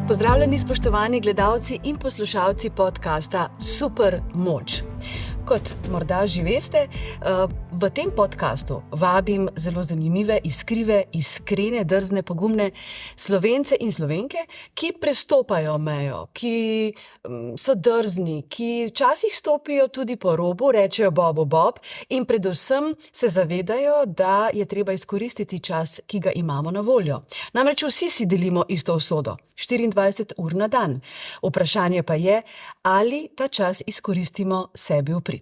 Pozdravljeni, spoštovani gledalci in poslušalci podcasta Super moč. Kot morda že veste, v tem podcastu vabim zelo zanimive, iskrive, iskrene, drzne, pogumne Slovence in Slovenke, ki prestopajo mejo, ki so drzni, ki včasih stopijo tudi po robu, rečejo bobu bob in predvsem se zavedajo, da je treba izkoristiti čas, ki ga imamo na voljo. Namreč vsi si delimo isto usodo, 24 ur na dan. Vprašanje pa je, ali ta čas izkoristimo sebi v prid.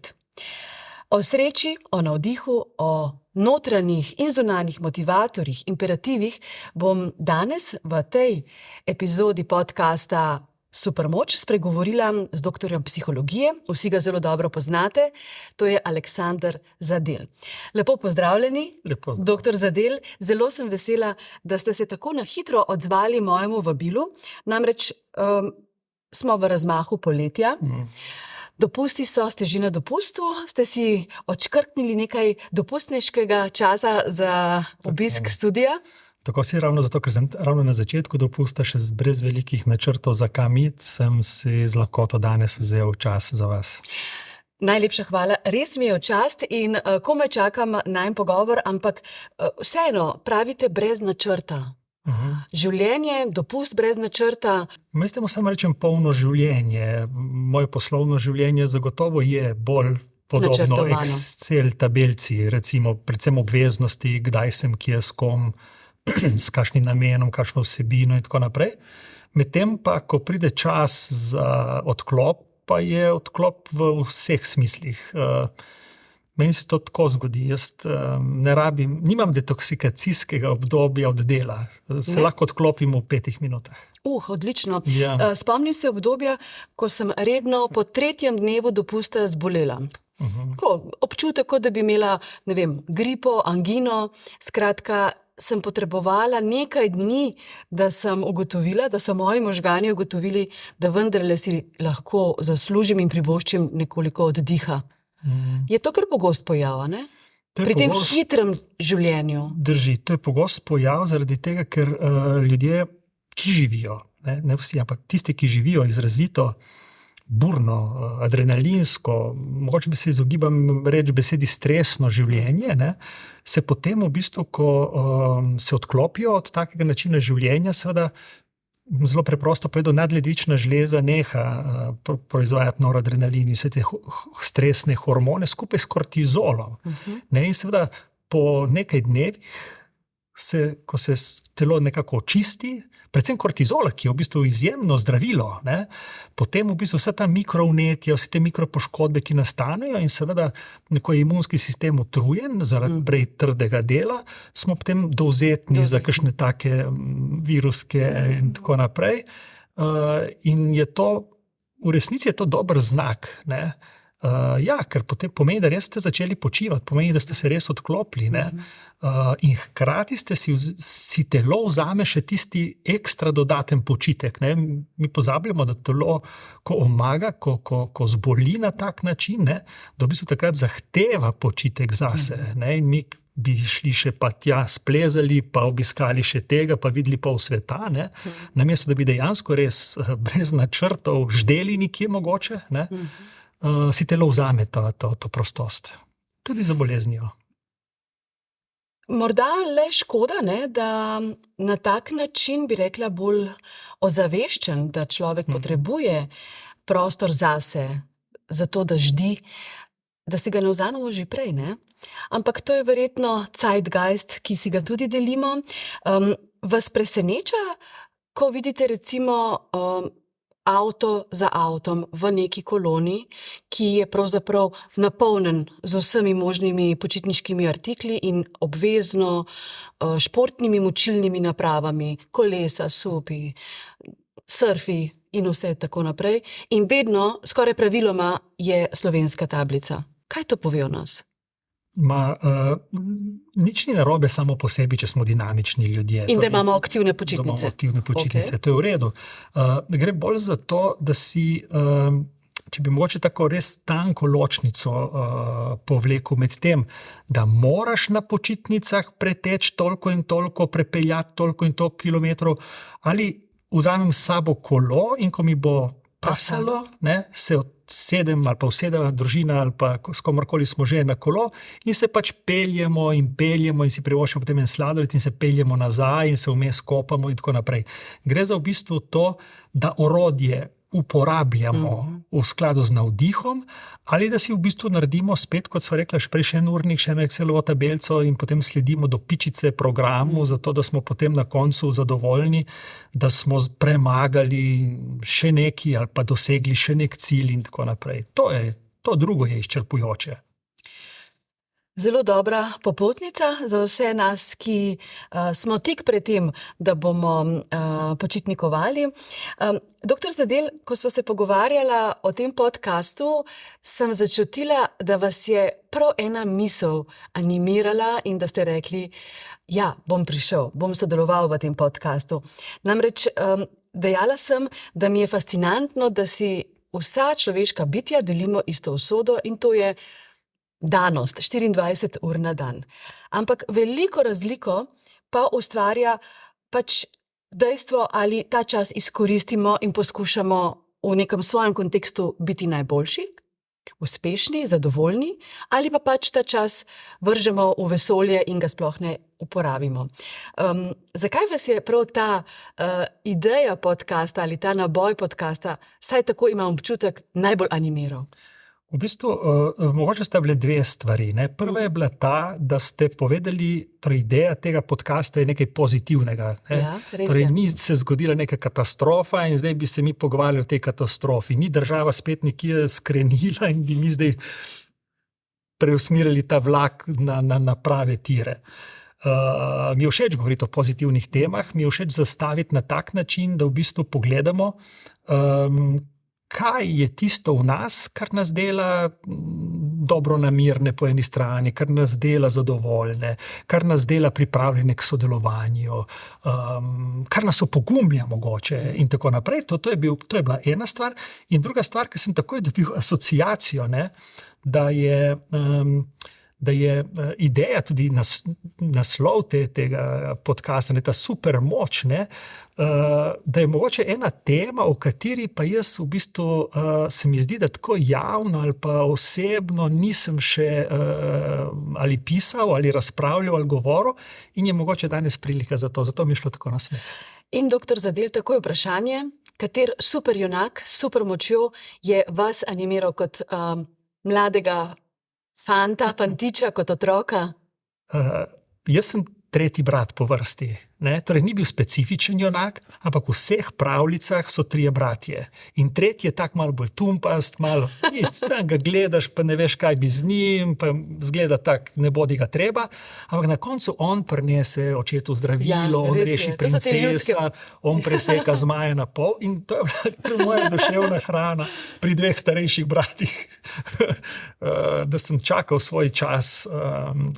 O sreči, o navdihu, o notranjih in zunanjih motivatorjih, imperativih bom danes v tej epizodi podcasta Super moč spregovorila z doktorjem psihologije, vsi ga zelo dobro poznate, to je Aleksander Zadel. Lepo pozdravljeni, doktor Zadel. Zelo sem vesela, da ste se tako na hitro odzvali mojemu vabilu, namreč smo v razmahu poletja. Dopusti so, ste že na dopustu, ste si odškrtnili nekaj dopustniškega časa za obisk studija? Tako si ravno zato, ker sem ravno na začetku dopusta še brez velikih načrtov za kam iti, sem si z lahkoto danes vzel čas za vas. Najlepša hvala, res mi je v čast in komaj čakam najin pogovor, ampak vseeno pravite brez načrta. Življenje, dopust brez načrta. Jaz temu samo rečem polno življenje. Moje poslovno življenje zagotovo je bolj podobno Excel tabelci, recimo predvsem obveznosti, kdaj sem kje s kom, s kakšnim namenom, kakšno vsebino in tako naprej. Medtem pa, ko pride čas za odklop, pa je odklop v vseh smislih. Meni se to tako zgodi, jaz nimam detoksikacijskega obdobja od dela, se lahko odklopim v 5 minutah. Odlično. Ja. Spomnim se obdobja, ko sem redno po 3. dnevu dopusta zbolela. Občutek, kot da bi imela, gripo, angino, skratka, sem potrebovala nekaj dni, da sem ugotovila, da so moji možgani ugotovili, da vendarle si lahko zaslužim in privoščim nekoliko oddiha. Je to kar pogost pojav, ne? Pri tem hitrem življenju. Drži, to je pogost pojav zaradi tega, ker ljudje, ki živijo, ne vsi, ampak tisti, ki živijo izrazito burno, adrenalinsko, mogoče bi se izogibam reči besedi stresno življenje, se potem v bistvu, ko se odklopijo od takega načina življenja, seveda zelo preprosto povedal, nadledvična žleza neha proizvajati noradrenalin in vse te stresne hormone skupaj s kortizolom. In seveda po nekaj dnevih, ko se telo nekako očisti, predvsem kortizola, ki je v bistvu izjemno zdravilo, potem v bistvu vse ta mikrovnetja, vse te mikropoškodbe, ki nastanejo in seveda neko je imunski sistem utrujen zaradi prej trdega dela, smo potem dovzetni za kakšne take viruske in tako naprej. In je to, v resnici je to dober znak, ker potem pomeni, da res ste začeli počivati, pomeni, da ste se res odklopili, in hkrati si telo vzame še tisti ekstra dodaten počitek, Mi pozabljamo, da telo, ko omaga, ko zboli na tak način, da v bistvu takrat zahteva počitek zase, in mi bi šli še pa tja splezali, pa obiskali še tega, pa videli pol sveta, namesto da bi dejansko res brez načrtov ždeli nekje mogoče, si telo vzame to prostost. Tudi za boleznijo. Morda le škoda, da na tak način, bi rekla, bolj ozaveščen, da človek potrebuje prostor zase, zato da ždi, da si ga ne vzamemo že prej, Ampak to je verjetno zeitgeist, ki si ga tudi delimo. Vas preseneča, ko vidite recimo avto za avtom v neki koloni, ki je pravzaprav napolnjen z vsemi možnimi počitniškimi artikli in obvezno športnimi močilnimi napravami, kolesa, supi, surfi in vse tako naprej. In vedno, skoraj praviloma, je slovenska tablica. Kaj to pove o nas? Nič ni narobe samo po sebi, če smo dinamični ljudje. In da imamo aktivne počitnice. Da imamo aktivne počitnice, to je v redu. Gre bolj za to, da si, če bi mogoče tako res tanko ločnico povlekel med tem, da moraš na počitnicah preteči toliko in toliko, prepeljati toliko in toliko kilometrov, ali vzamem s sabo kolo in ko mi bo pasalo, ne, se odsedem ali pa usedem družina ali pa s komorkoli smo že na kolo in se pač peljemo in si privoščimo potem en sladoled in se peljemo nazaj in se vmes kopamo in tako naprej. Gre za v bistvu to, da orodje uporabljamo v skladu z navdihom ali da si v bistvu naredimo spet, kot so rekla, še prej še en urnik, še eno Excelovo tabelico in potem sledimo do pičice programu, zato da smo potem na koncu zadovoljni, da smo premagali še neki ali pa dosegli še nek cilj in tako naprej. To drugo je izčrpujoče. Zelo dobra popotnica za vse nas, ki smo tik pred tem, da bomo počitnikovali. Doktor Zadel, ko sva se pogovarjala o tem podcastu, sem začutila, da vas je prav ena misel animirala in da ste rekli, ja, bom prišel, bom sodeloval v tem podcastu. Namreč dejala sem, da mi je fascinantno, da si vsa človeška bitja delimo isto usodo in to je danost, 24 ur na dan. Ampak veliko razliko pa ustvarja pač dejstvo, ali ta čas izkoristimo in poskušamo v nekem svojem kontekstu biti najboljši, uspešni, zadovoljni, ali pa pač ta čas vržemo v vesolje in ga sploh ne uporabimo. Zakaj vas je prav ta ideja podcasta ali ta naboj podcasta, saj tako imam občutek, najbolj animiral? V bistvu, mogoče sta bile dve stvari. Ne? Prva je bila ta, da ste povedali, torej ideja tega podcasta je nekaj pozitivnega. Ne? Ja, res torej, je. ni se zgodila neka katastrofa in zdaj bi se mi pogovarjali o tej katastrofi. Ni država spet nekje skrenila in bi mi zdaj preusmirili ta vlak na prave tire. Mi je všeč govoriti o pozitivnih temah, mi je všeč zastaviti na tak način, da v bistvu pogledamo, kaj je tisto v nas, kar nas dela dobronamirne po eni strani, kar nas dela zadovoljne, kar nas dela pripravljene k sodelovanju, kar nas opogumlja mogoče in tako naprej. To je bila ena stvar. In druga stvar, ki sem takoj dobil asociacijo, ne, da je ideja, tudi naslov tega podcasta, ta super moč, ne, da je mogoče ena tema, o kateri pa jaz v bistvu se mi zdi, da tako javno ali pa osebno nisem še ali pisal ali razpravljal ali govoril in je mogoče danes prilika za to. Zato mi je šlo tako na smer. In doktor Zadel, takoj vprašanje, kater superjunak s supermočjo je vas animiral kot mladega fanta, fantiča, kot otroka? Jaz sem tretji brat po vrsti. Ne? Torej, ni bil specifičen junak, ampak v vseh pravljicah so trije bratje. In tretji je tak malo bolj tumpast, malo ga gledaš, pa ne veš, kaj bi z njim, pa zgleda tak, ne bodi ga treba, ampak na koncu on prinese očetu zdravilo, on reši princesa, on preseka zmaja na pol in to je bila moja duševna hrana pri dveh starejših bratih, da sem čakal svoj čas,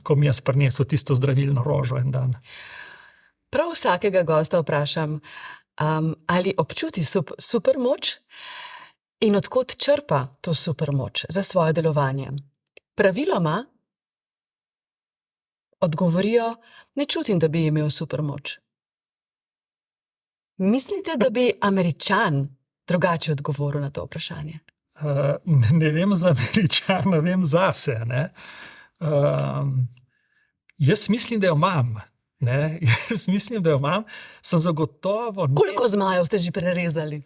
ko mi jaz prinesel tisto zdravilno rožo en dan. Prav vsakega gosta vprašam, ali občuti supermoč in od kod črpa to supermoč za svoje delovanje. Praviloma odgovorijo, ne čutim, da bi imel supermoč. Mislite, da bi Američan drugače odgovoril na to vprašanje? Ne vem za Američana, vem zase. Ne? Jaz mislim, da jo imam. Ne, jaz mislim, da jo imam, sem zagotovo... Koliko zmajev ste že prerezali?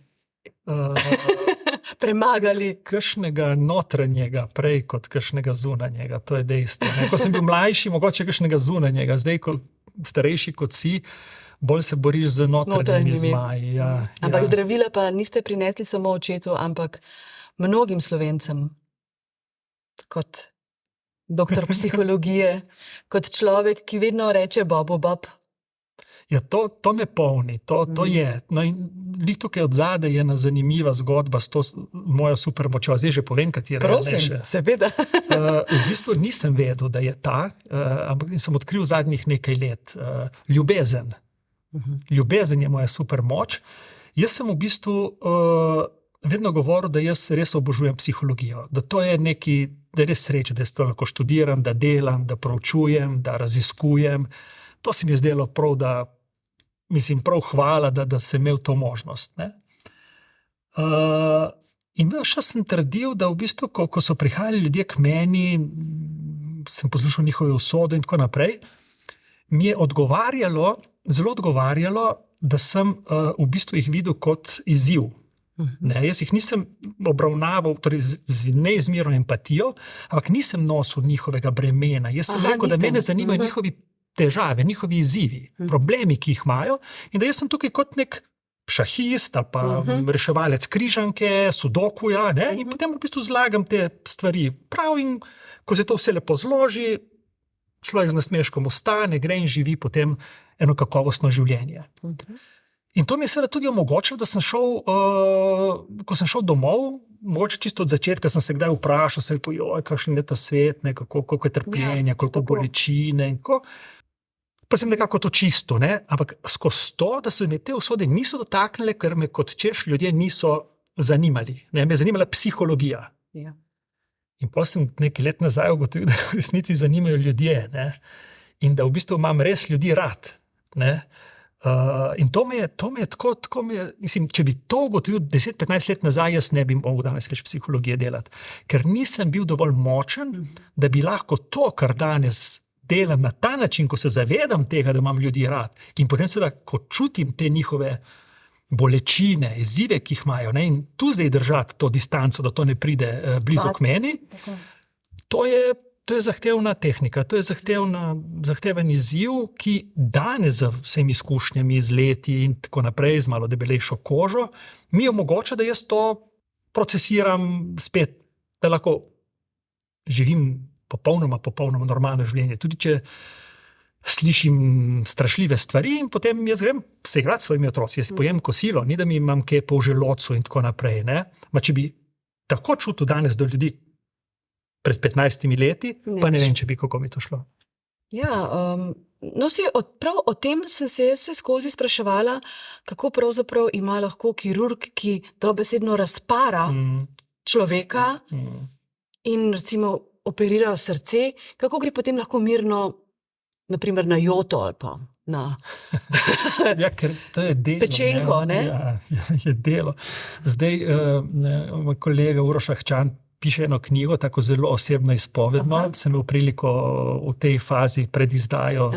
Premagali? Kakšnega notranjega prej kot kakšnega zunanjega, to je dejstvo. Ne. Ko sem bil mlajši, mogoče kakšnega zunanjega, zdaj, ko starejši kot si, bolj se boriš z notranjimi zmaji. Ja, ampak ja. Zdravila pa niste prinesli samo očetu, ampak mnogim Slovencem kot doktor psihologije, kot človek, ki vedno reče Bobu Bob. Ja, to me polni, to je. No in lih tukaj od zadaj je ena zanimiva zgodba s to mojo supermočjo. Zdaj že povem, katera je. Prosim, seveda. V bistvu nisem vedel, da je ta, ampak sem odkril zadnjih nekaj let. Ljubezen. Ljubezen je moja supermoč. Jaz sem v bistvu vedno govoril, da jaz res obožujem psihologijo. Da to je neki, da je res sreča, da to lahko študiram, da delam, da proučujem, da raziskujem. To se mi je zdelo prav, da mislim, prav hvala, da sem imel to možnost. Ne. In še sem trdil, da v bistvu, ko so prihajali ljudje k meni, sem poslušal njihove usode in tako naprej, mi je zelo odgovarjalo, da sem v bistvu jih videl kot izziv. Ne, jaz jih nisem obravnaval z neizmerno empatijo, ampak nisem nosil njihovega bremena. Jaz sem rekel, da mene zanimajo njihovi težave, njihovi izzivi, problemi, ki jih imajo, in da jaz sem tukaj kot nek šahist, pa reševalec križanke, sudokuja, ne, in potem v bistvu zlagam te stvari prav, in ko se to vse lepo zloži, človek z nasmeškom ostane, gre in živi potem eno kakovostno življenje. In to mi je seveda tudi omogočilo, da sem šel, ko sem šel domov, mogoče čisto od začetka sem se kdaj vprašal, kakšen je ta svet, ne, koliko je trpljenja, koliko bolečine in tako. Pa sem nekako to čisto, ne, ampak skozi to, da se me te usode niso dotaknile, ker me kot češ ljudje niso zanimali. Ne, me je zanimala psihologija. Ja. In potem sem nekaj let nazaj ugotovil, da v resnici zanimajo ljudje, ne, in da v bistvu imam res ljudi rad, ne. In to me je tako, mislim, če bi to ugotovil 10-15 let nazaj, jaz ne bi mogel danes več psihologije delati, ker nisem bil dovolj močen, da bi lahko to, kar danes delam na ta način, ko se zavedam tega, da imam ljudi rad, in potem seveda, ko čutim te njihove bolečine, izzive, ki jih imajo, ne, in tu zdaj držati to distanco, da to ne pride blizu k meni, to je zahtevna tehnika, to je zahteven izziv, ki danes z vsemi izkušnjami, z leti in tako naprej, z malo debelejšo kožo, mi omogoča, da jaz to procesiram spet, da lahko živim popolnoma normalno življenje. Tudi če slišim strašljive stvari in potem jaz grem se igrati s svojimi otroci, jaz pojem kosilo, ni da mi imam kje po želodcu in tako naprej. Ne? Ma če bi tako čutil danes do ljudi pred 15 leti, pa ne vem, če bi kako bi to šlo. Ja, prav o tem sem se skozi spraševala, kako pravzaprav ima lahko kirurg, ki dobesedno razpara človeka in recimo operira srce, kako gre potem lahko mirno, naprimer na joto ali pa na ja, ker to je delo, pečenko, ne? Ja, je delo. Zdaj, moj kolega Uroš Ahčan piše eno knjigo, tako zelo osebno izpovedno, sem imel priliko v tej fazi pred izdajo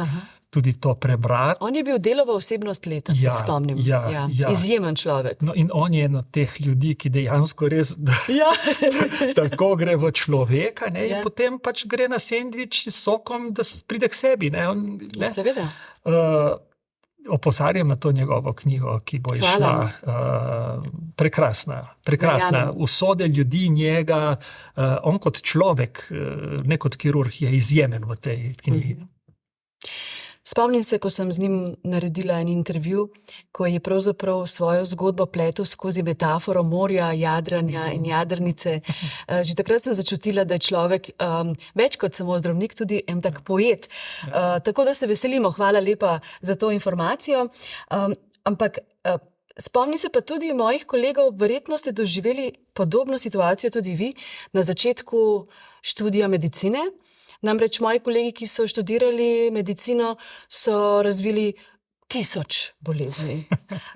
tudi to prebrati. On je bil delova osebnost leta, se spomnim. Ja. Izjemen človek. No, in on je eno teh ljudi, ki dejansko res tako gre v človeka, ne, in potem pač gre na sendvič s sokom, da pride k sebi. Ne, seveda. Opozarjam na to njegovo knjigo, ki bo išla. Prekrasna. Usode ljudi, njega, on kot človek, ne kot kirurg, je izjemen v tej knjigi. Spomnim se, ko sem z njim naredila en intervju, ko je pravzaprav svojo zgodbo pletel skozi metaforo morja, jadranja in jadrnice. Že takrat sem začutila, da je človek več kot samo zdravnik, tudi en tak poet. Tako da se veselimo, hvala lepa za to informacijo. Ampak spomnim se pa tudi mojih kolegov, verjetno ste doživeli podobno situacijo tudi vi na začetku študija medicine. Namreč moji kolegi, ki so študirali medicino, so razvili 1000 bolezni.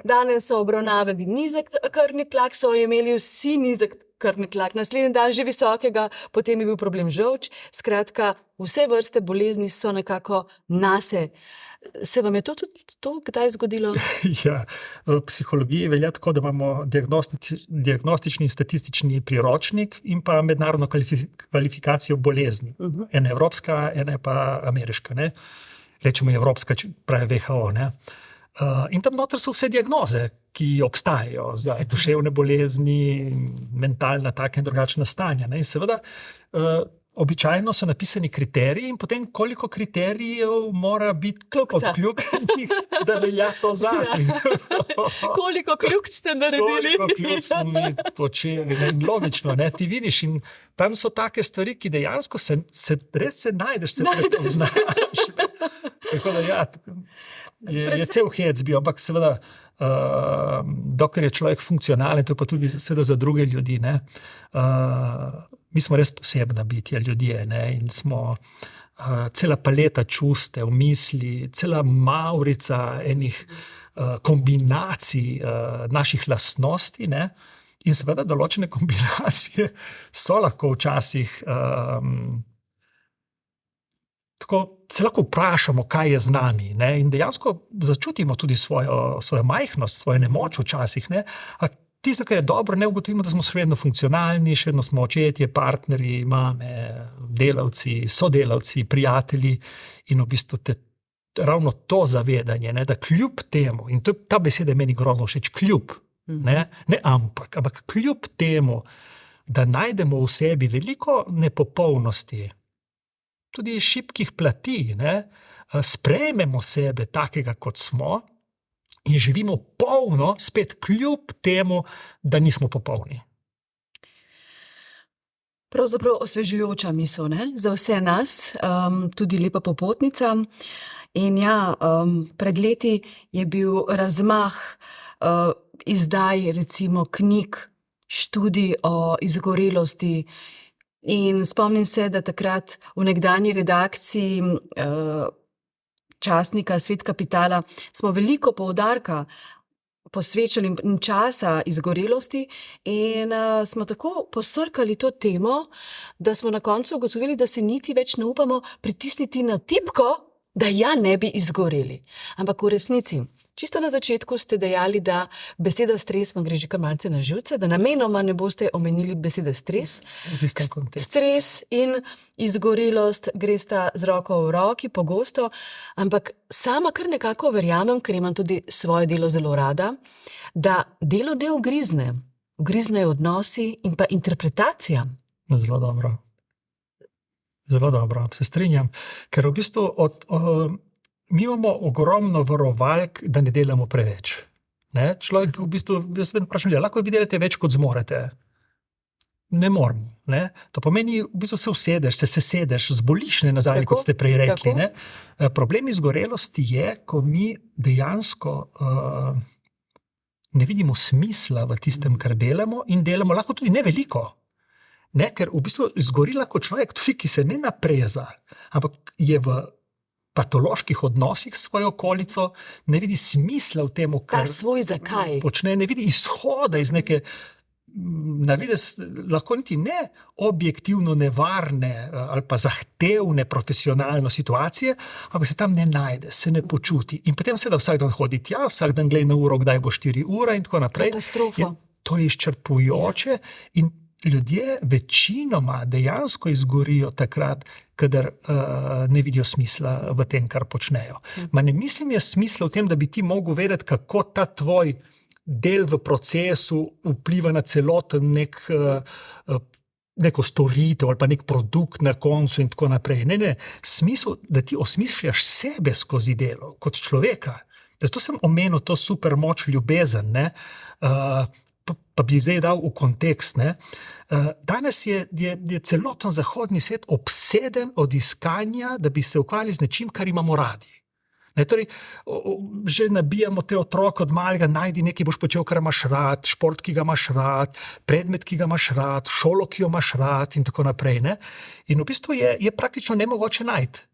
Danes so obravnavali nizek krvni tlak, so imeli vsi nizek krvni tlak, naslednji dan že visokega, potem je bil problem žolč. Skratka, vse vrste bolezni so nekako nase. Se vam je to kdaj zgodilo? Ja, v psihologiji velja tako, da imamo diagnostični in statistični priročnik in pa mednarodno kvalifikacijo bolezni. Ena evropska, ena pa ameriška. Ne? Rečemo evropska, pravi WHO. Ne? In tam noter so vse diagnoze, ki obstajajo za duševne bolezni, mentalna, taka in drugačna stanja. Ne? In seveda, običajno so napisani kriteriji in potem koliko kriterijev mora biti odključenih, da velja to zakon. Koliko ključ ste naredili? Koliko ključ smo mi počeli. Logično, ne? Ti vidiš in tam so take stvari, ki dejansko res se najdeš, se prepoznaš. Tako da je cel hec bil, ampak seveda, dokler je človek funkcionalen, to je pa tudi seveda za druge ljudi, ne? Mi smo res posebna bitja ljudje, ne? In smo cela paleta čustev, misli, cela maurica enih kombinacij naših lastnosti, ne? In seveda določene kombinacije so lahko včasih tako, se lahko vprašamo, kaj je z nami, ne? In dejansko začutimo tudi svojo majhnost, svojo nemoč včasih, ne? A tisto, kar je dobro, ne ugotovimo, da smo še vedno funkcionalni, še vedno smo očetje, partnerji, mame, delavci, sodelavci, prijatelji in v bistvu ravno to zavedanje, ne, da kljub temu, in ta beseda je meni grozno všeč, kljub, ne ampak kljub temu, da najdemo v sebi veliko nepopolnosti, tudi šibkih plati, ne, sprejmemo sebe takega, kot smo, in živimo polno, spet kljub temu, da nismo popolni. Pravzaprav osvežujoča misel, ne? Za vse nas, tudi lepa popotnica. In ja, pred leti je bil razmah izdaj recimo knjig, študij o izgorelosti. In spomnim se, da takrat v nekdanji redakciji časnika Svet kapitala smo veliko poudarka posvečali in časa izgorelosti in smo tako posrkali to temo, da smo na koncu ugotovili, da se niti več ne upamo pritisniti na tipko, da ja ne bi izgoreli. Ampak v resnici, čisto na začetku ste dejali, da beseda stres vam gre že kar malce na živce, da namenoma ne boste omenili besede stres. Stres in izgorelost gresta z roko v roki, pogosto, ampak sama kar nekako verjamem, ker imam tudi svoje delo zelo rada, da delo ne ugrizne. Ugriznejo odnosi in pa interpretacija. Zelo dobro. Zelo dobro, se strinjam. Ker v bistvu mi imamo ogromno varovalk, da ne delamo preveč. Ne? Človek v bistvu, jaz vedno vprašam, lahko vi delate več, kot zmorete. Ne moramo. Ne? To pomeni, v bistvu se usedeš, se sedeš, zboliš ne nazaj, kot ste prej rekli. Ne? Problem izgorelosti je, ko mi dejansko ne vidimo smisla v tistem, kar delamo in delamo lahko tudi ne veliko. Ne? Ker v bistvu zgori lahko človek tudi, ki se ne napreza, ampak je v patoloških odnosih s svojo okolico, ne vidi smisla v tem, kar svoj zakaj počne, ne vidi izhoda iz neke navidez, lahko niti ne objektivno nevarne ali pa zahtevne profesionalne situacije, ampak se tam ne najde, se ne počuti. In potem seveda vsak dan hodi tja, vsak dan gleda na uro, kdaj bo 4 ure in tako naprej. Katastrofa. To je izčrpujoče in ljudje večinoma dejansko izgorijo takrat, kadar ne vidijo smisla v tem, kar počnejo. Ma ne mislim je smisla v tem, da bi ti mogel vedeti, kako ta tvoj del v procesu vpliva na celoten neko storitev ali pa nek produkt na koncu in tako naprej. Ne, smisel, da ti osmišljaš sebe skozi delo, kot človeka. Zato sem omenil to super moč ljubezen, ne, pa bi zdaj dal v kontekst. Ne. Danes je celoten zahodni svet obseden od iskanja, da bi se ukvarjali z nečim, kar imamo radi. Ne, torej, že nabijamo te otroke od malega, najdi nekaj boš počel, kar imaš rad, šport, ki ga imaš rad, predmet, ki ga imaš rad, šolo, ki jo imaš rad in tako naprej. Ne. In v bistvu je praktično nemogoče najti.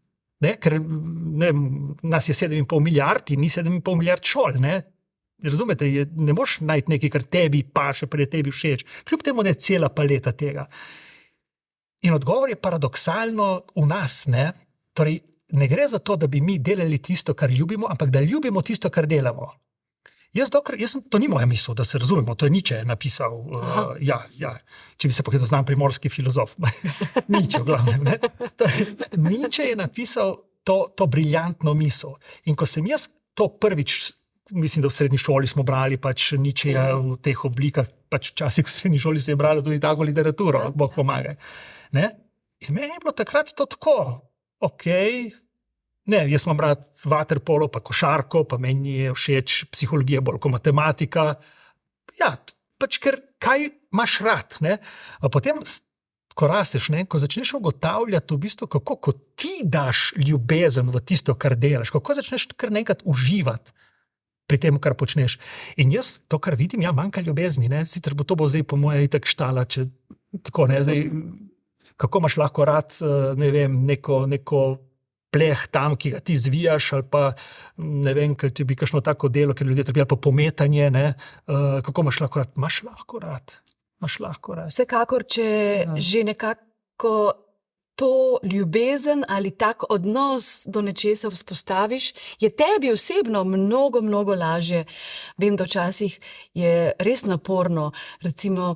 Ne, ker nas je 7,5 milijard in ni 7,5 milijard šol, ne. Razumete, ne moš najti nekaj, kar tebi paše, pa je tebi všeč. Kljub temu, da je cela paleta tega. In odgovor je paradoksalno v nas, ne. Torej, ne gre za to, da bi mi delali tisto, kar ljubimo, ampak da ljubimo tisto, kar delamo. To ni moja misel, da se razumemo, to je Nietzsche napisal. Če bi se pogledal, znam primorski filozof. Nietzsche, v glavnem. Ne. Torej, Nietzsche je napisal to briljantno misel. In ko sem jaz to prvič, mislim, da v srednji šoli smo brali pač Nietzscheja v teh oblikah, pač včasih v srednji šoli se je bralo tudi tako literaturo, Bog pomagaj. Ne? In meni je bilo takrat to tako, ne, jaz imam rad vaterpolo, pa košarko, pa meni je všeč psihologija bolj kot matematika. Ja, pač ker kaj imaš rad, ne? A potem, ko rasteš, ne, ko začneš ugotavljati v bistvu, kako ko ti daš ljubezen v tisto, kar delaš, kako začneš kar nekaj uživati pri tem, kar počneš. In jaz to, kar vidim, manjka ljubezni, ne, sicer to bo zdaj po moje itak štala, če tako, ne, zdaj, kako imaš lahko rad, ne vem, neko pleh tam, ki ga ti zvijaš, ali pa ne vem, če bi kakšno tako delo, ker ljudje trpijo, ali pa pometanje, ne, kako imaš lahko rad? Imaš lahko rad. Vsekakor, če že nekako to ljubezen ali tak odnos do nečesa vzpostaviš, je tebi osebno mnogo, mnogo lažje. Vem, da včasih je res naporno. Recimo,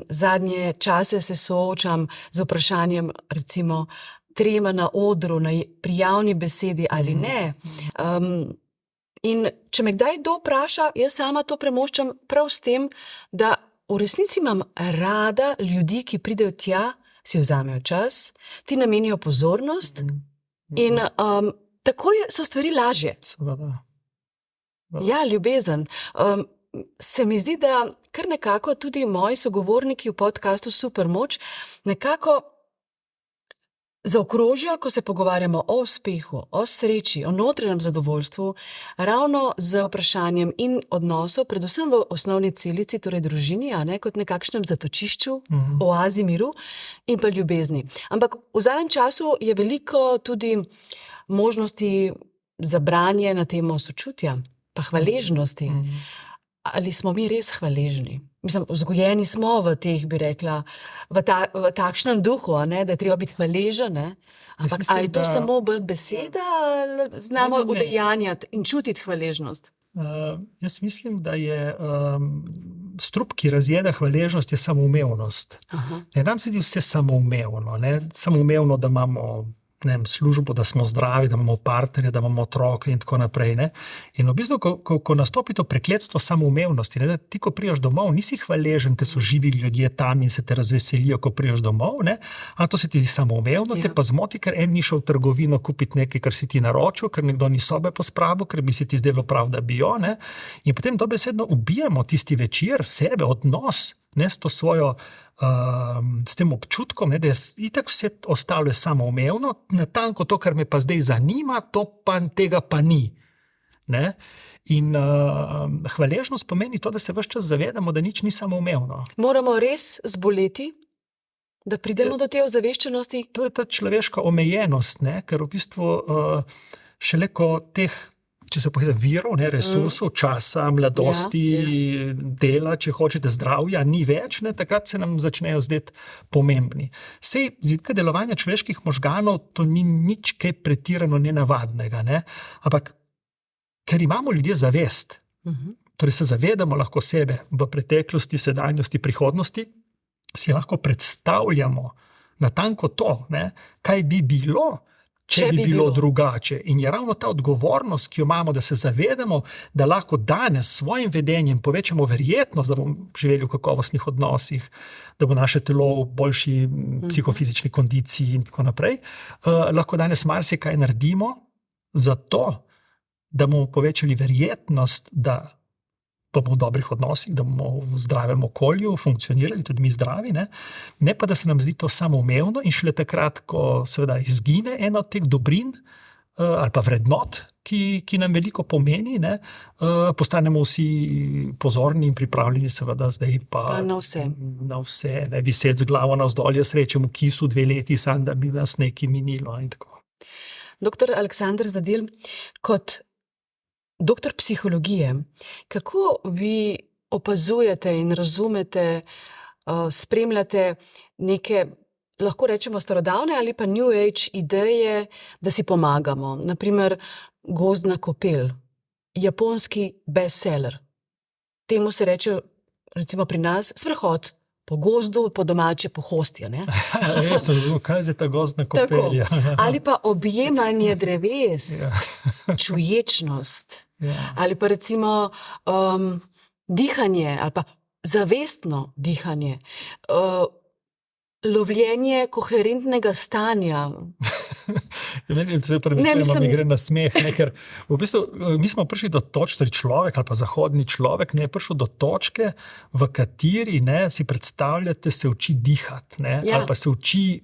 zadnje čase se soočam z vprašanjem, recimo, trema na odru, pri javni besedi ali ne. In če me kdaj kdo vpraša, jaz sama to premoščam prav s tem, da v resnici imam rada ljudi, ki pridejo tja, si vzamejo čas, ti namenijo pozornost in tako so stvari lažje. Seveda. Ja, ljubezen. Se mi zdi, da kar nekako tudi moji sogovorniki v podcastu Supermoč nekako zaokrožijo, ko se pogovarjamo o uspehu, o sreči, o notranjem zadovoljstvu, ravno z vprašanjem in odnosov, predvsem v osnovni celici, torej družini, a ne, kot nekakšnem zatočišču, oazi miru in pa ljubezni. Ampak v zadnjem času je veliko tudi možnosti za branje na temo sočutja, pa hvaležnosti. Ali smo mi res hvaležni? Mislim, vzgojeni smo v teh, bi rekla, v takšnem duhu, ne, da je treba biti hvaležen, ne? Ampak mislim, je to samo bolj beseda, ali znamo udejanjati in čutiti hvaležnost? Jaz mislim, da je strup, ki razjeda hvaležnost, je samoumevnost. Nam se zdi vse samoumevno, ne? Samoumevno, da imamo službo, da smo zdravi, da imamo partnerje, da imamo otroke in tako naprej. Ne? In v bistvu, ko nastopi to prekletstvo samoumevnosti, ne, da ti, ko prijaš domov, nisi hvaležen, ker so živi ljudje tam in se te razveselijo, ko prijaš domov, ne? A to se ti zdi samoumevno, te pa zmoti, ker en ni šel v trgovino kupiti nekaj, kar si ti naročil, ker nekdo ni sobe pospravil, ker bi se ti zdelo prav, da bi jo. Ne? In potem dobesedno ubijamo tisti večer sebe, odnos, ne, s to svojo s tem občutkom, ne, da je itak vse ostalo samoumevno, natanko to, kar me pa zdaj zanima, tega pa ni. Ne? In hvaležnost pomeni to, da se ves čas zavedamo, da nič ni samoumevno. Moramo res zboleti, da pridemo do te ozaveščenosti? To je ta človeška omejenost, ne? Ker v bistvu šele ko teh, če se pogledam, virov, ne, resursov, časa, mladosti, dela, če hočete, zdravja, ni več, ne, takrat se nam začnejo zdeti pomembni. Sej, z vidika delovanja človeških možganov, to ni nič kaj pretirano nenavadnega, ne, ampak ker imamo ljudje zavest, torej se zavedamo lahko sebe v preteklosti, sedanjosti, prihodnosti, si lahko predstavljamo natanko to, ne, kaj bi bilo, če bi bilo drugače. In je ravno ta odgovornost, ki jo imamo, da se zavedamo, da lahko danes s svojim vedenjem povečamo verjetnost, da bomo živeli v kakovostnih odnosih, da bo naše telo v boljši psihofizični kondiciji in tako naprej. Lahko danes marsikaj naredimo zato, da bomo povečali verjetnost, da bomo v dobrih odnosih, da bomo v zdravem okolju funkcionirali, tudi mi zdravi, ne pa da se nam zdi to samoumevno in šele takrat, ko seveda izgine eno od teh dobrin ali pa vrednot, ki nam veliko pomeni, ne, postanemo vsi pozorni in pripravljeni seveda zdaj pa na vse. Na vse, ne, viseti z glavo navzdol, jaz rečem v kisu 2 leti, samo da bi nas nekaj minilo in tako. Doktor Aleksander Zadel, kot doktor psihologije, kako vi opazujete in razumete, spremljate neke, lahko rečemo, starodavne ali pa New Age ideje, da si pomagamo? Naprimer, Gozdna kopel, japonski bestseller. Temu se reče, recimo pri nas, sprehod po gozdu, po domače, po hostja. Ne? Jaz sem razumel, kaj je ta gozdna kopel. Ali pa objemanje dreves, čuječnost. Ali pa recimo dihanje, ali pa zavestno dihanje, lovljenje koherentnega stanja. Meni se mi gre na smeh, ne, ker v bistvu mi smo prišli do točke, človek ali pa zahodni človek ne je prišel do točke, v kateri si predstavljate, se uči dihati, ne, ali pa se uči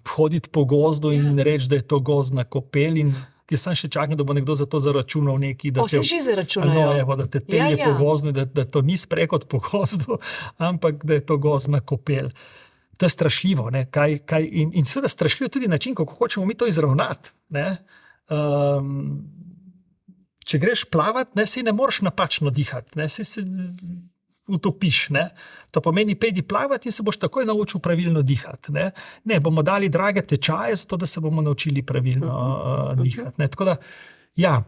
hoditi po gozdu in reči, da je to gozdna kopel in jaz sem še čakal, da bo nekdo za to zaračunal nekaj. Vse že zaračunajo. Da te pelje po gozdu, da to ni sprehod po gozdu, ampak da je to gozdna kopel. To je strašljivo. Ne? In seveda strašljivo tudi način, kako hočemo mi to izravnati. Ne? Če greš plavat, si ne moreš napačno dihati, se utopiš. Ne? To pomeni, pejdi plavat in se boš takoj naučil pravilno dihati. Ne, bomo dali drage tečaje, zato da se bomo naučili pravilno dihati. Ne? Tako da, ja,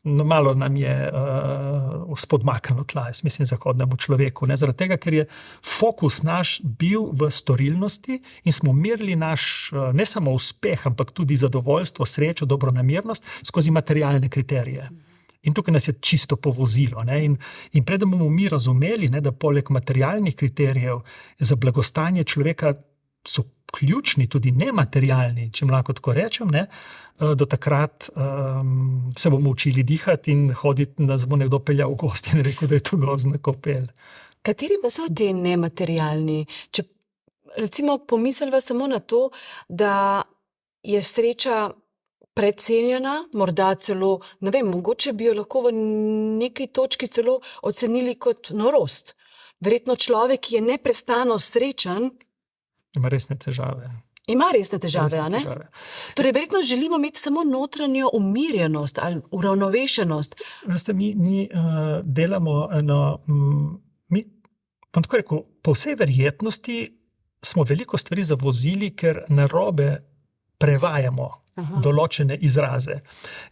malo nam je spodmaknilo tla, jaz mislim, zahodnemu človeku. Ne? Zaradi tega, ker je fokus naš bil v storilnosti in smo merili naš ne samo uspeh, ampak tudi zadovoljstvo, srečo, dobronamernost skozi materialne kriterije. In tukaj nas je čisto povozilo. Ne? In preden bomo mi razumeli, ne, da poleg materialnih kriterijev za blagostanje človeka so ključni tudi nematerialni, če lahko tako rečem, ne, do takrat se bomo učili dihati in hoditi, nas bo nekdo peljal v gosti in rekel, da je to gozna kopel. Kateri pa so te nematerialni? Če recimo pomisliva samo na to, da je sreča precenjena, morda celo, ne vem, mogoče bi jo lahko v neki točki celo ocenili kot norost. Verjetno človek, ki je neprestano srečen, ima resne težave. A ne? Torej, verjetno želimo imeti samo notranjo umirjenost ali uravnovešenost. Veste, mi delamo bom tako rekel, po vsej verjetnosti smo veliko stvari zavozili, ker narobe prevajamo določene izraze.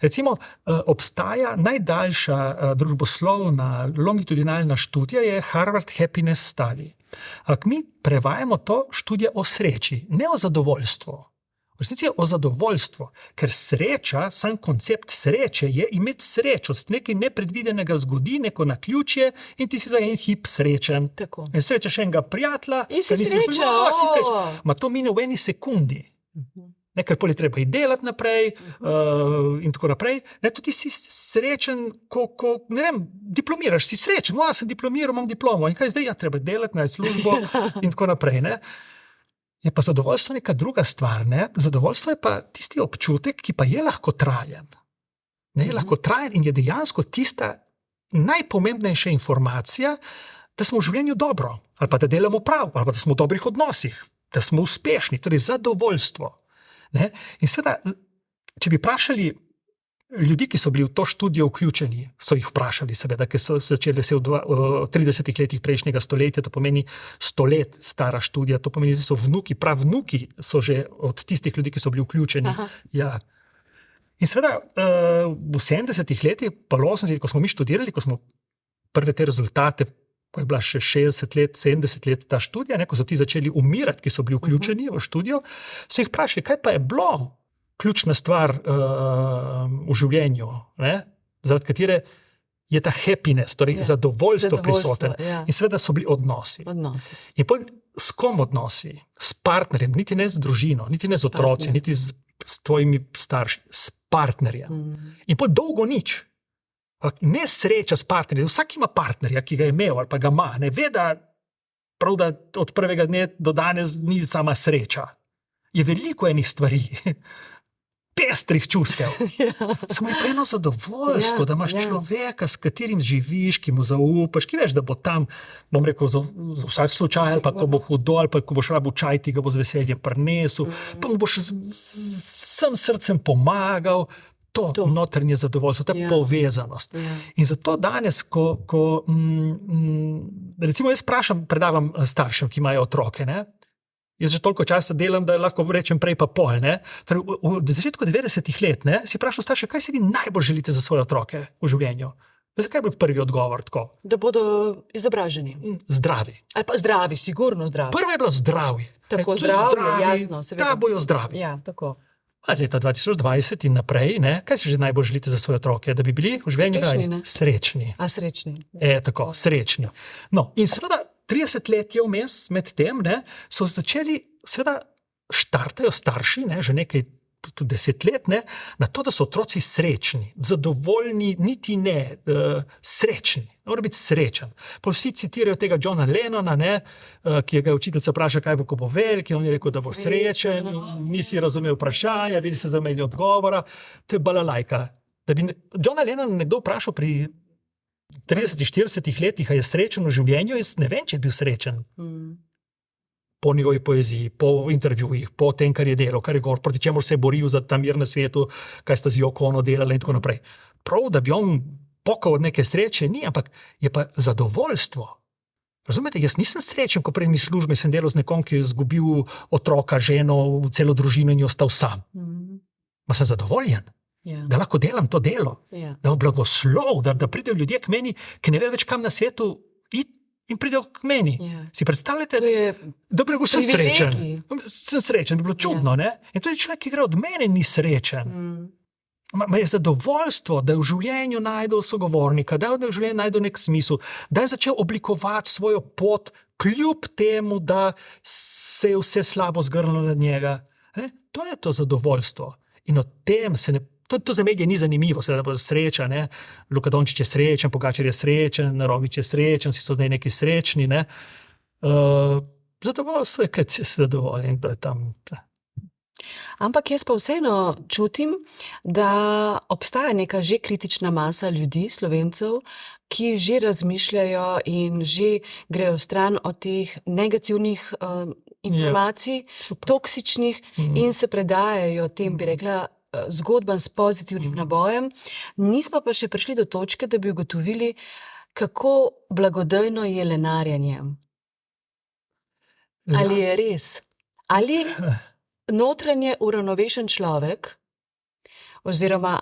Recimo, obstaja najdaljša družboslovna longitudinalna študija, je Harvard Happiness Study. Ampak mi prevajamo to študija o sreči, ne o zadovoljstvu. V resnici je o zadovoljstvu, ker sreča, sam koncept sreče je imeti srečo, nekaj nepredvidenega zgodi, neko naključje in ti si za en hip srečen. Tako. In srečaš enega prijatelja. In si srečen. Ma to mine v eni sekundi. Ker poli treba iti delati naprej in tako naprej. Ne, tudi si srečen, ko ne vem, diplomiraš, si srečen, sem diplomiral, imam diplomo in kaj zdaj, treba delati, najti službo in tako naprej. Ne. Je pa zadovoljstvo neka druga stvar. Ne. Zadovoljstvo je pa tisti občutek, ki pa je lahko trajen. Ne, je lahko trajen in je dejansko tista najpomembnejša informacija, da smo v življenju dobro, ali pa da delamo prav, ali pa da smo v dobrih odnosih, da smo uspešni, torej zadovoljstvo. Ne? In seveda, če bi vprašali ljudi, ki so bili v to študijo vključeni, so jih vprašali seveda, ker so začeli se v 30 letih prejšnjega stoletja, to pomeni 100 let stara študija, to pomeni, da so vnuki, pravnuki so že od tistih ljudi, ki so bili vključeni. Ja. In seveda, v 70 letih, pa 80 letih, ko smo mi študirali, ko smo prve te rezultate, ko je bila še 60 let, 70 let ta študija, ko so ti začeli umirati, ki so bili vključeni v študijo, so jih vprašali, kaj pa je bilo ključna stvar v življenju, zaradi katere je ta happiness, torej zadovoljstvo prisoten. Ja. In seveda so bili odnosi. In potem s kom odnosi? S partnerjem, niti ne z družino, niti ne z otroci, niti s tvojimi starši, s partnerjem. In potem dolgo nič. Ne sreča s partnerjem, vsak ima partnerja, ki ga je imel ali pa ga ima, ne ve, da od prvega dne do danes ni sama sreča. Je veliko enih stvari, pestrih čustev. Samo je pa eno zadovoljstvo, da imaš človeka, s katerim živiš, ki mu zaupaš, ki veš, da bo tam, bom rekel, za vsak slučaj, ali pa ko bo hudo, ali pa ko boš rabil čaj, ti ga bo z veseljem prinesel, pa mu boš z vsem srcem pomagal. To notranje zadovoljstvo, ta povezanost. In zato danes, ko recimo jaz predavam staršem, ki imajo otroke, ne? Jaz že toliko časa delam, da lahko rečem prej pa pol. Ne? Torej, v začetku 90 let si vprašal starše, kaj si vi najbolj želite za svoje otroke v življenju? Zakaj je bil prvi odgovor tako? Da bodo izobraženi. Zdravi. Ali pa zdravi, sigurno zdravi. Prvo je bilo zdravi. Tako zdravi, jasno. Da bojo zdravi. Ja, tako. Leta 2020 in naprej, kaj si že najbolj želite za svoje otroke? Da bi bili v življenju srečni. Srečni. Tako, srečni. No, in seveda 30 let je vmes med tem, so začeli, seveda štartajo starši, že nekaj, tudi 10 let, na to, da so otroci srečni, zadovoljni, niti ne, srečni. Mora biti srečen. Pa vsi citirajo tega Johna Lennona, ki ga učiteljica vpraša, kaj bo, ko bo velik, in on je rekel, da bo srečen, nisi razumel vprašanja, bili se zamejali odgovora. To je balalajka. Da bi Johna Lennona nekdo vprašal pri 30-40 letih, a je srečen v življenju, jaz ne vem, če je bil srečen. Po njegovi poeziji, po intervjujih, po tem, kar je delal, kar je govoril, proti čemu se je boril za ta mir na svetu, kaj sta z Yoko Ono delala in tako naprej. Prav, da bi on pokal od neke sreče, ni, ampak je pa zadovoljstvo. Razumete, jaz nisem srečen, ko prej mi službe sem delal z nekom, ki je izgubil otroka, ženo, celo družino in je ostal sam. Ma sem zadovoljen, da lahko delam to delo, da imam blagoslov, da pridejo ljudje k meni, ki ne ve več kam na svetu iti, in pridejo k meni. Si predstavljate, da sem srečen. Sem srečen, bi bilo čudno, ne? In tudi človek, ki gre od mene, ni srečen. Ma je zadovoljstvo, da je v življenju najdel sogovornika, da je v življenju najdel nek smisel, da je začel oblikovati svojo pot, kljub temu, da se je vse slabo zgrnilo nad njega. Ne? To je to zadovoljstvo. In o tem se ne... To za medije ni zanimivo, seveda bo sreča, ne? Luka Dončić je srečen, Pogačar je srečen, Roglič je srečen, vsi so zdaj neki srečni, ne? Zadovoljstvo je, kad si zadovoljen, da je tam... Ampak jaz pa vseeno čutim, da obstaja neka že kritična masa ljudi, Slovencev, ki že razmišljajo in že grejo stran od teh negativnih informacij, toksičnih in se predajajo tem, bi rekla, zgodbam s pozitivnim nabojem. Nismo pa še prišli do točke, da bi ugotovili, kako blagodejno je lenarjenje. Ali je res? Ali notranje uravnovešen človek, oziroma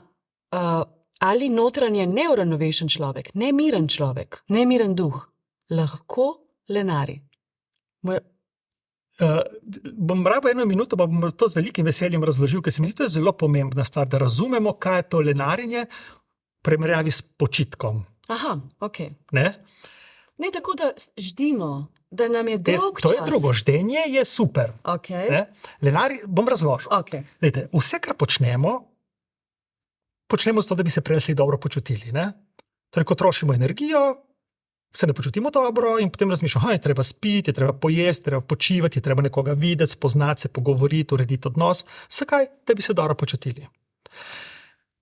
ali notranje neuravnovešen človek, nemiren človek, nemiren duh, lahko lenari? Bom rabil 1 minuto, pa bom to z velikim veseljem razložil, ker se mi zdi, to je zelo pomembna stvar, da razumemo, kaj je to lenarjenje v primerjavi s počitkom. Aha, ok. Ne? Ne tako, da ždimo, da nam je dolg čas. To je drugo, ždenje je super. Ok. Bom razložil. Ok. Lejte, vse, kar počnemo zato, da bi se prej dobro počutili. Ne? Torej, ko trošimo energijo, se ne počutimo dobro in potem razmišljamo, je treba spiti, je treba pojesti, treba počivati, je treba nekoga videti, spoznati se, pogovoriti, urediti odnos. Zakaj? Da bi se dobro počutili.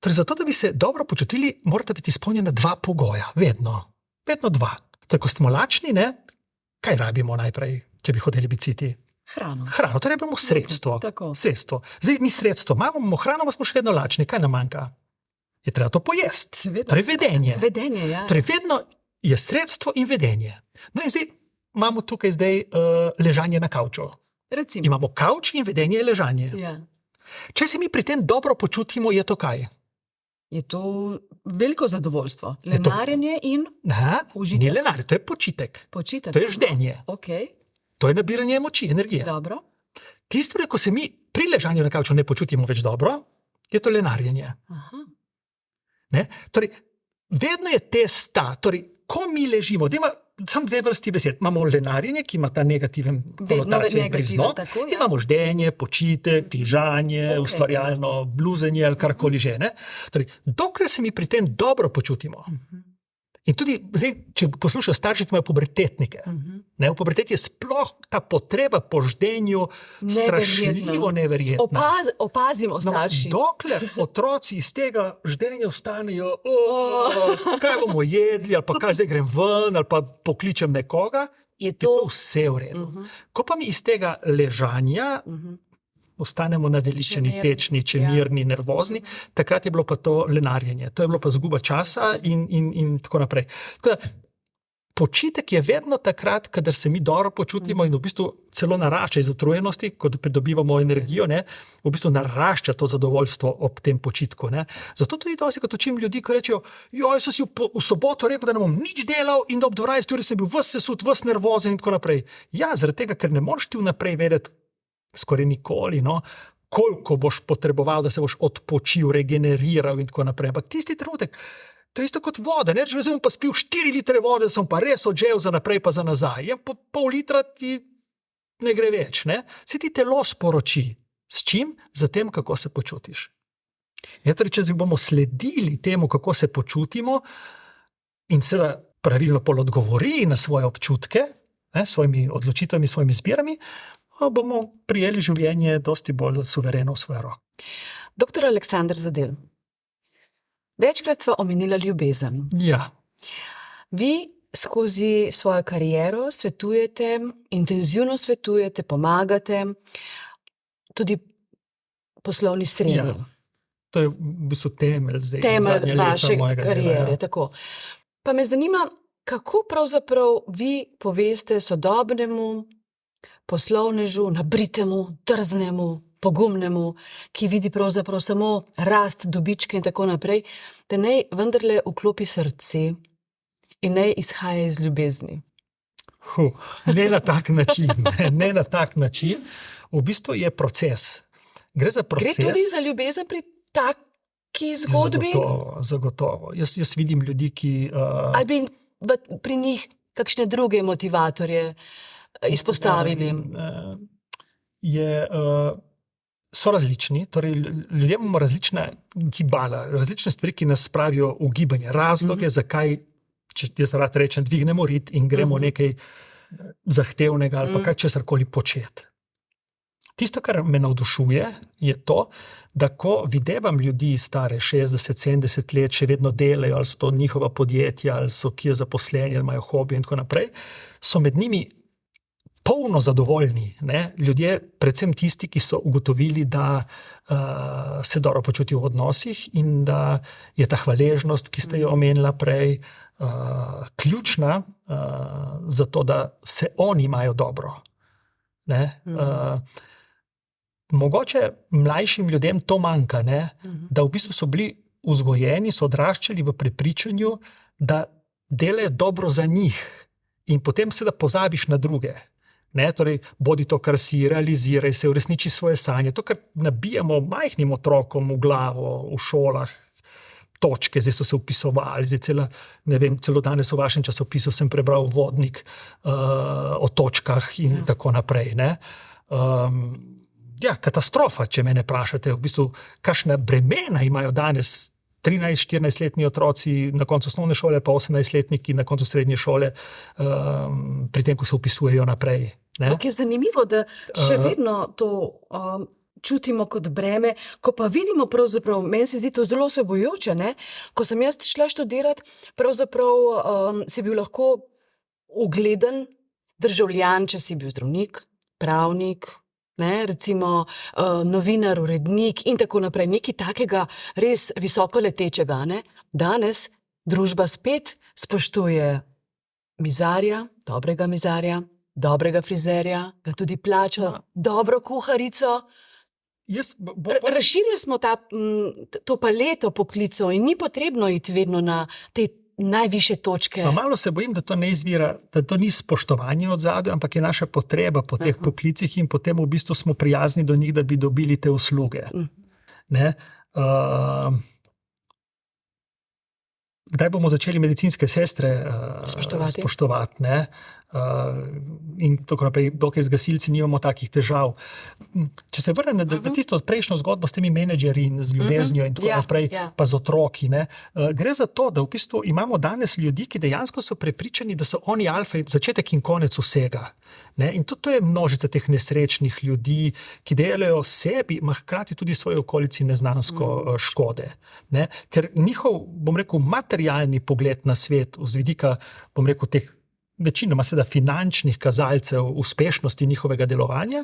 Torej, zato, da bi se dobro počutili, morata biti izpolnjena 2 pogoja. Vedno 2. Torej, ko smo lačni, ne? Kaj rabimo najprej, če bi hoteli biti siti? Hrano. Torej rabimo sredstvo. Tako. Sredstvo. Zdaj, mi sredstvo imamo hrano, pa smo še vedno lačni. Kaj nam manjka? Je treba to pojesti. Torej, vedenje. Vedenje, ja. Torej, vedno je sredstvo in vedenje. No in zdaj imamo tukaj ležanje na kavču. Recimo. Imamo kavč in vedenje je ležanje. Ja. Če se mi pri tem dobro počutimo, je to kaj? Je to veliko zadovoljstvo. Lenarjenje in užitek. Ni lenarjenje, to je počitek. Počitek. To je ždenje. Okay. To je nabiranje moči, energije. Dobro. Tisto, ko se mi pri ležanju na kavču ne počutimo več dobro, je to lenarjenje. Aha. Ne? Torej, vedno je testa, torej, ko mi ležimo, samo 2 vrsti besed. Imamo lenarjenje, ki ima ta negativen konotacijo in priznok. Imamo ždenje, počitek, križanje, ustvarjalno bluzenje ali karkoli že. Ne? Torej, dokler se mi pri tem dobro počutimo. In tudi, zdaj, če poslušajo starši, ki imajo pubertetnike, ne, v puberteti je sploh ta potreba po ždenju strašljivo neverjetna. Opazimo starši. Dokler otroci iz tega ždenja vstanejo, kaj bomo jedli, ali pa kaj zdaj grem ven, ali pa pokličem nekoga, je to vse v redu. Ko pa mi iz tega ležanja ostanemo naveličeni, tečni, čemirni, nervozni, takrat je bilo pa to lenarjenje. To je bilo pa zguba časa in tako naprej. Tako da, počitek je vedno takrat, kadar se mi dobro počutimo in v bistvu celo narašča iz utrujenosti, ko pridobivamo energijo, ne, v bistvu narašča to zadovoljstvo ob tem počitku. Ne. Zato tudi dostikrat učim ljudi, ko rečejo, jaz sem si v soboto rekel, da ne bom nič delal in da ob 12 uri sem bil ves sesut, ves nervozen in tako naprej. Ja, zaradi tega, ker ne moreš ti vnaprej vedeti, skoraj nikoli, koliko boš potreboval, da se boš odpočil, regeneriral in tako naprej. Ampak tisti trenutek, to je isto kot voda, ne? Če sem pa spil 4 litre vode, sem pa res odžel za naprej pa za nazaj. Ja, po pol litra ti ne gre več, ne? Se ti telo sporoči. S čim? Z tem, kako se počutiš. Ja, torej, če bomo sledili temu, kako se počutimo in seveda pravilno odgovori na svoje občutke, svojimi odločitvami, svojimi izbirami, bomo prijeli življenje dosti bolj suvereno v svoje roke. Doktor Aleksander Zadel, večkrat sva omenila ljubezen. Ja. Vi skozi svojo kariero svetujete, intenzivno svetujete, pomagate tudi poslovni srednji. Ja, to je v bistvu temelj zdaj. Temelj vaše kariere. Dela, ja. Tako. Pa me zanima, kako pravzaprav vi poveste sodobnemu poslovnežu, nabritemu, drznemu, pogumnemu, ki vidi pravzaprav samo rast, dobičke in tako naprej, da naj vendarle vklopi srce in naj izhaja iz ljubezni. Ne na tak način. Ne na tak način. V bistvu je proces. Gre za proces. Gre tudi za ljubezen pri taki zgodbi? Zagotovo. Jaz vidim ljudi, ki... Ali bi pri njih kakšne druge motivatorje izpostavili? So različni, torej ljudje imamo različna gibala, različne stvari, ki nas spravijo v gibanje. Razloge, zakaj, če jaz rad rečem, dvignemo rit in gremo nekaj zahtevnega ali pa kaj česarkoli početi. Tisto, kar me navdušuje, je to, da ko videvam ljudi stare 60-70 let, še vedno delajo, ali so to njihova podjetja, ali so kje zaposleni, ali imajo hobije in tako naprej, so med njimi polno zadovoljni. Ne? Ljudje, predvsem tisti, ki so ugotovili, da se dobro počutijo v odnosih in da je ta hvaležnost, ki ste jo omenila prej, ključna za to, da se oni imajo dobro. Ne? Mogoče mlajšim ljudem to manjka, ne? Da v bistvu so bili vzgojeni, so odraščali v prepričanju, da delajo dobro za njih in potem se da pozabiš na druge. Ne? Torej, bodi to, kar si, realiziraj se, uresniči svoje sanje. To, kar nabijamo majhnim otrokom v glavo, v šolah, točke, zdaj so se vpisovali, zdaj celo danes v vašem časopisu sem prebral vodnik o točkah in tako naprej. Ne? Katastrofa, če me ne vprašate, v bistvu, kakšna bremena imajo danes 13-14-letni otroci na koncu osnovne šole, pa 18-letniki na koncu srednje šole, pri tem, ko se vpisujejo naprej. Je zanimivo, da še vedno to čutimo kot breme, ko pa vidimo pravzaprav, meni se zdi to zelo vsebujoče, ne? Ko sem jaz šla študirati, pravzaprav si bil lahko ugleden državljan, če si bil zdravnik, pravnik, ne, recimo novinar, urednik in tako naprej, nekaj takega res visoko letečega. Ne? Danes družba spet spoštuje mizarja, dobrega frizerja, ga tudi plača, dobro kuharico. Razširili smo to paleto poklicov in ni potrebno iti vedno na te najvišje točke. Malo se bojim, da to ne izvira, da to ni spoštovanje od zadaj, ampak je naša potreba po teh poklicih in potem v bistvu smo prijazni do njih, da bi dobili te usluge. Ne? Kdaj bomo začeli medicinske sestre spoštovati? Ne? In tako naprej, dokaj z gasilci nimamo takih težav. Če se vrnem na tisto prejšnjo zgodbo s temi menedžerji in z ljubeznijo in tako naprej, pa z otroki, ne? Gre za to, da v bistvu imamo danes ljudi, ki dejansko so prepričani, da so oni alfa, začetek in konec vsega. Ne? In to je množica teh nesrečnih ljudi, ki delajo sebi, hkrati tudi svoji okolici neznansko škode. Ne? Ker njihov, bom rekel, materialni pogled na svet z vidika, bom rekel, teh večinoma seveda finančnih kazalcev uspešnosti njihovega delovanja,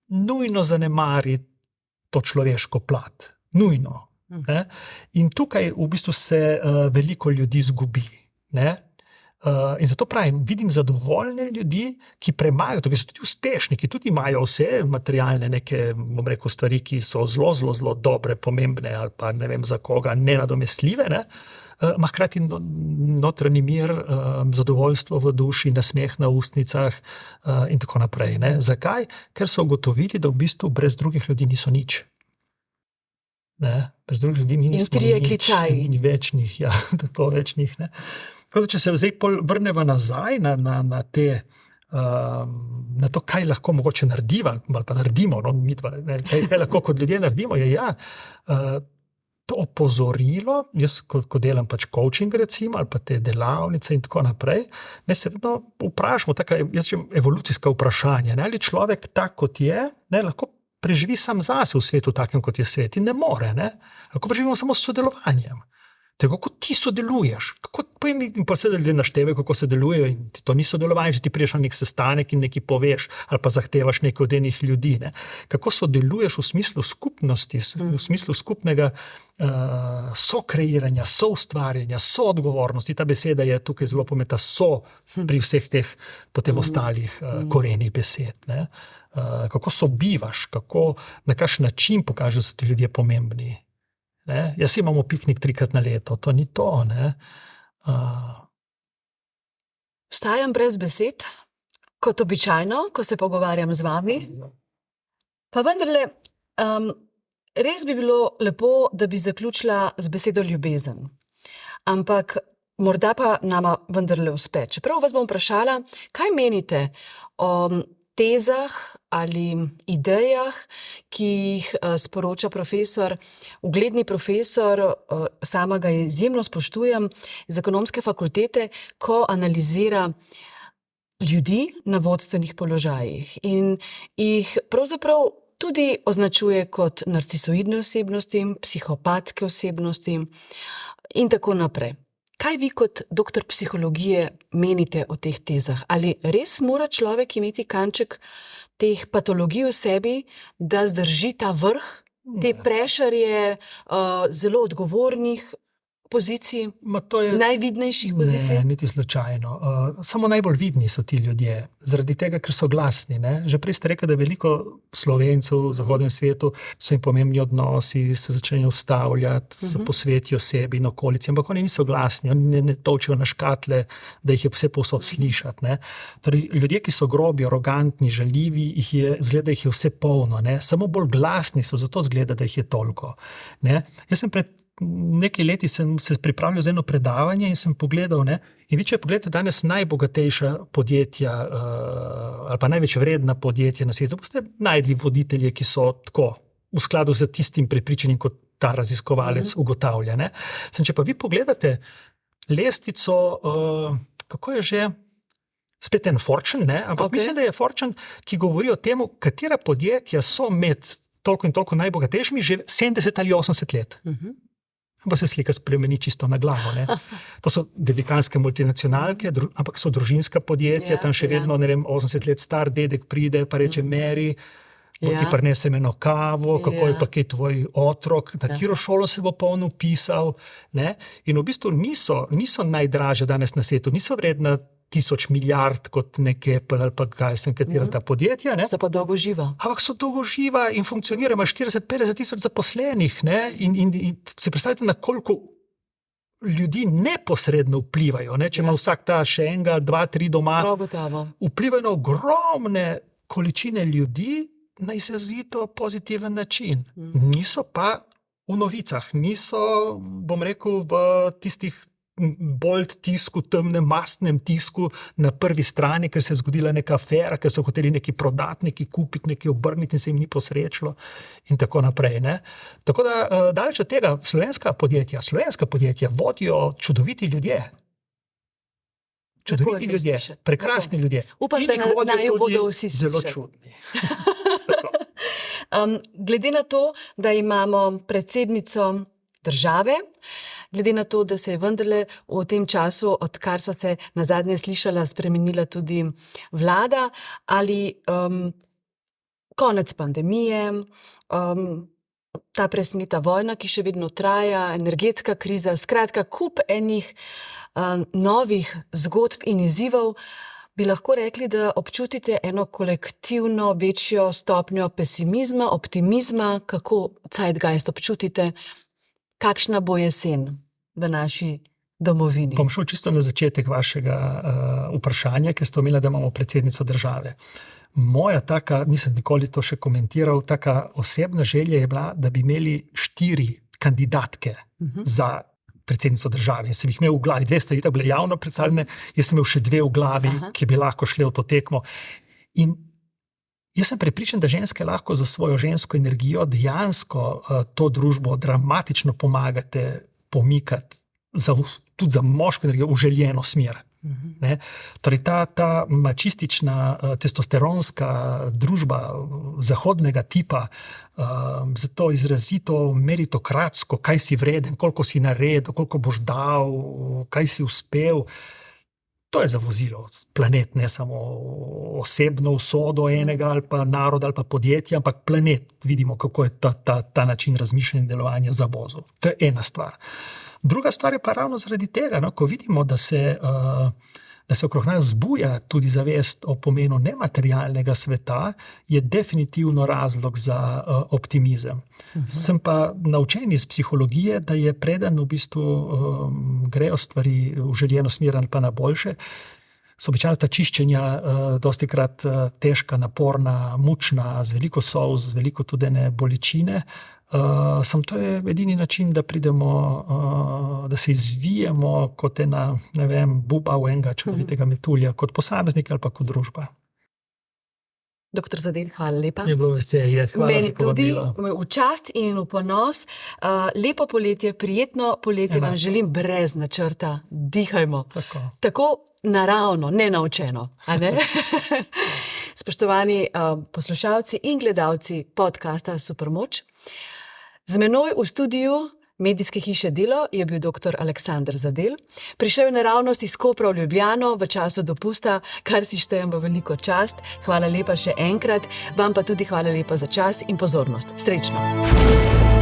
nujno zanemari to človeško plat. Nujno. Ne? In tukaj v bistvu se veliko ljudi izgubi. Ne? In zato pravim, vidim zadovoljne ljudi, ki premagajo, ki so tudi uspešni, ki tudi imajo vse materialne neke, bom rekel, stvari, ki so zelo, zelo, zelo dobre, pomembne ali pa ne vem za koga, nenadomestljive, ne? Hkrati notranji mir, zadovoljstvo v duši, nasmeh na ustnicah in tako naprej. Ne? Zakaj? Ker so ugotovili, da v bistvu brez drugih ljudi niso nič. Ne? Brez drugih ljudi nismo nič. In trije klicaji. Ni več njih, da to več njih. Ne? Prav, če se zdaj vrneva nazaj na te, na to, kaj lahko mogoče narediva, ali pa naredimo, kaj lahko kot ljudje naredimo, je to opozorilo, jaz ko delam pač coaching recimo, ali pa te delavnice in tako naprej, ne se vedno vprašamo, jaz rečem evolucijska vprašanja, ne, ali človek tak kot je, ne, lahko preživi sam zase v svetu takem kot je svet in ne more, ne, lahko preživimo samo s sodelovanjem. Tega, kako ti sodeluješ, in pa se ljudje naštevajo, kako sodelujejo, in to ni sodelovanje, če ti priješ na nek sestanek in nekaj poveš, ali pa zahtevaš nekaj od enih ljudi. Ne? Kako sodeluješ v smislu skupnosti, v smislu skupnega sokreiranja, soustvarjanja, soodgovornosti. Ta beseda je tukaj zelo pomembna, pri vseh teh potem ostalih korenih besed. Ne? Kako sobivaš, na kakšen način pokažeš, da so ti ljudje pomembni. Ne? Jaz imamo piknik 3-krat na leto, to ni to. Vstajam brez besed, kot običajno, ko se pogovarjam z vami. Pa vendarle, res bi bilo lepo, da bi zaključila z besedo ljubezen. Ampak morda pa nama vendarle uspe. Čeprav vas bom vprašala, kaj menite o tezah ali idejah, ki jih sporoča profesor, ugledni profesor, sama ga izjemno spoštujem, iz ekonomske fakultete, ko analizira ljudi na vodstvenih položajih in jih pravzaprav tudi označuje kot narcisoidne osebnosti, psihopatske osebnosti in tako naprej. Kaj vi kot doktor psihologije menite o teh tezah? Ali res mora človek imeti kanček teh patologij v sebi, da zdrži ta vrh, te prešarje zelo odgovornih pozicij, najvidnejših pozicij? Ne, niti slučajno. Samo najbolj vidni so ti ljudje, zaradi tega, ker so glasni. Ne? Že prej ste rekli, da veliko Slovencev v zahodnem svetu so jim pomembni odnosi, se začnejo ustavljati, se posvetijo sebi in okolici, ampak oni niso glasni, oni ne točijo na škatle, da jih je vse povsod slišati. Ne? Torej, ljudje, ki so grobi, arogantni, žaljivi, zgleda, da jih je vse polno. Ne? Samo bolj glasni so, zato zgleda, da jih je toliko. Ne? Jaz sem pred nekaj leti sem se pripravljal za eno predavanje in sem pogledal, in vi, če pogledate danes najbogatejša podjetja ali pa največ vredna podjetja na svetu, boste najdli voditelje, ki so tako v skladu z tistim prepričanjem, kot ta raziskovalec ugotavlja. Ne? Če pa vi pogledate lestvico, kako je že, spet en Fortune, ampak mislim, da je Fortune, ki govori o tem, katera podjetja so med toliko in toliko najbogatejšimi že 70 ali 80 let. Pa se slika spremeni čisto na glavo. Ne? To so velikanske multinacionalke, ampak so družinska podjetja, tam še vedno, 80 let star dedek pride, pa reče, Mary, ti prinesem eno kavo, kako je pa kaj tvoj otrok, na katero šolo se bo polno upisal. Ne? In v bistvu niso najdražje danes na svetu, niso vredna 1000 milijard kot neke, ali pa kaj sem, katera ta podjetja. Ne? So pa dolgo živa. Ampak so dolgo živa in funkcionirajo, ima 40-50 tisoč zaposlenih. Ne? In se predstavljate, na koliko ljudi neposredno vplivajo. Ne? Če ima vsak ta še enega, 2-3 doma, vplivajo na ogromne količine ljudi na izrazito pozitiven način. Niso pa v novicah, niso, bom rekel, v tistih bold tisku, temnem, mastnem tisku na prvi strani, ker se je zgodila neka afera, ker so hoteli neki prodati, neki kupiti, neki obrniti in se jim ni posrečilo in tako naprej. Ne? Tako da, daleč od tega, slovenska podjetja vodijo čudoviti ljudje. Čudoviti ljudje, prekrasni ljudje. Upam, da naju bodo vsi zelo čudni. Glede na to, da imamo predsednico države, glede na to, da se je vendarle v tem času, odkar sva se nazadnje slišala, spremenila tudi vlada, ali konec pandemije, ta presneta vojna, ki še vedno traja, energetska kriza, skratka, kup enih novih zgodb in izzivov, bi lahko rekli, da občutite eno kolektivno večjo stopnjo pesimizma, optimizma, kako zeitgeist občutite, kakšna bo jesen v naši domovini? Bom šel čisto na začetek vašega vprašanja, ker ste omenili, da imamo predsednico države. Moja taka, nisem nikoli to še komentiral, taka osebna želja je bila, da bi imeli 4 kandidatke za predsednico države. In sem jih imel v glavi, 2 sta bile javno predstavljene, jaz sem imel še 2 v glavi, ki bi lahko šli v to tekmo. In jaz sem prepričan, da ženske lahko za svojo žensko energijo dejansko to družbo dramatično pomagate pomikati tudi za moško energijo v željeno smer. Ne? Torej ta mačistična, testosteronska družba zahodnega tipa, zato izrazito meritokratsko, kaj si vreden, koliko si naredil, koliko boš dal, kaj si uspel. To je zavozilo planet, ne samo osebno usodo enega ali pa naroda ali pa podjetja, ampak planet. Vidimo, kako je ta način razmišljanja in delovanja zavozil. To je ena stvar. Druga stvar je pa ravno zaradi tega, no, ko vidimo, da se okrog nas zbuja tudi zavest o pomenu nematerialnega sveta, je definitivno razlog za optimizem. Sem pa naučen iz psihologije, da je preden v bistvu grejo stvari v željeno smer ali pa na boljše, so običajno ta čiščenja dostikrat težka, naporna, mučna, z veliko solz, z veliko tudi ene bolečine. Sam to je edini način, da pridemo, da se izvijemo kot ena, ne vem, buba v enega čudovitega metulja, kot posameznik ali pa kot družba. Doktor Zadel, hvala lepa. Je bilo veselje, hvala za povabilo. Meni tudi v čast in v ponos. Lepo poletje, prijetno poletje vam želim brez načrta. Dihajmo. Tako naravno, nenaučeno. A ne? Spoštovani poslušalci in gledalci podcasta Supermoč. Z menoj v studiu medijske hiše Delo je bil dr. Aleksander Zadel. Prišel je naravnost iz Kopra v Ljubljano v času dopusta, kar si štejem v veliko čast. Hvala lepa še enkrat, vam pa tudi hvala lepa za čas in pozornost. Srečno!